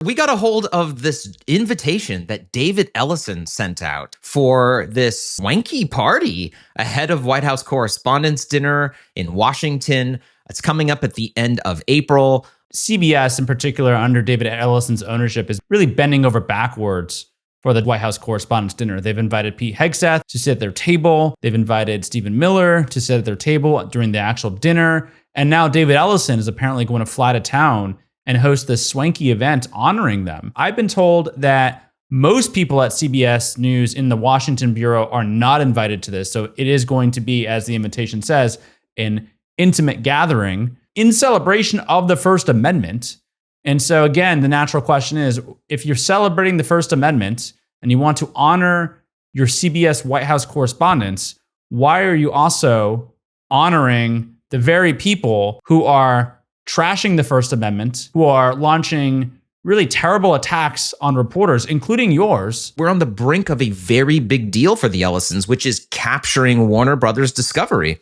We got a hold of this invitation that David Ellison sent out for this swanky party ahead of White House Correspondents' Dinner in Washington. It's coming up at the end of April. CBS, in particular, under David Ellison's ownership, is really bending over backwards for the White House Correspondents' Dinner. They've invited Pete Hegseth to sit at their table. They've invited Stephen Miller to sit at their table during the actual dinner. And now David Ellison is apparently going to fly to town and host this swanky event honoring them. I've been told that most people at CBS News in the Washington Bureau are not invited to this. So it is going to be, as the invitation says, an intimate gathering in celebration of the First Amendment. And so again, the natural question is, if you're celebrating the First Amendment and you want to honor your CBS White House correspondents, why are you also honoring the very people who are trashing the First Amendment, who are launching really terrible attacks on reporters, including yours? We're on the brink of a very big deal for the Ellisons, which is capturing Warner Brothers Discovery.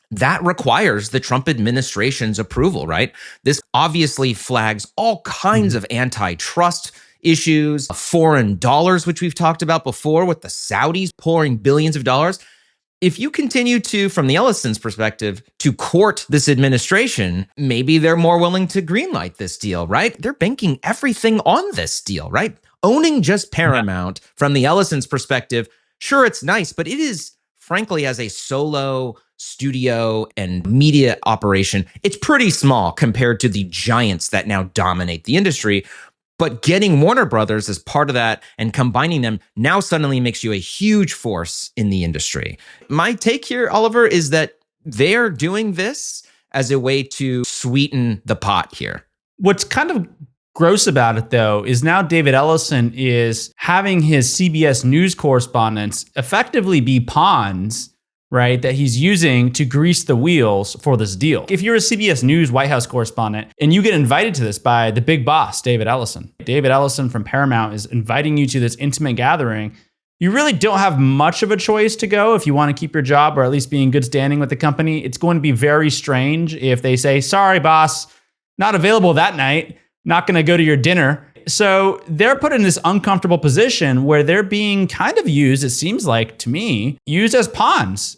That requires the Trump administration's approval, right? This obviously flags all kinds of antitrust issues, foreign dollars, which we've talked about before with the Saudis pouring billions of dollars. If you continue to, from the Ellisons' perspective, to court this administration, maybe they're more willing to greenlight this deal, right? They're banking everything on this deal, right? Owning just Paramount, from the Ellisons' perspective, sure, it's nice, but it is, frankly, as a solo studio and media operation, it's pretty small compared to the giants that now dominate the industry. But getting Warner Brothers as part of that and combining them now suddenly makes you a huge force in the industry. My take here, Oliver, is that they're doing this as a way to sweeten the pot here. What's kind of gross about it, though, is now David Ellison is having his CBS News correspondents effectively be pawns, right, that he's using to grease the wheels for this deal. If you're a CBS News White House correspondent and you get invited to this by the big boss, David Ellison from Paramount is inviting you to this intimate gathering, you really don't have much of a choice to go if you want to keep your job or at least be in good standing with the company. It's going to be very strange if they say, sorry, boss, not available that night, not going to go to your dinner. So they're put in this uncomfortable position where they're being kind of used, it seems like to me, used as pawns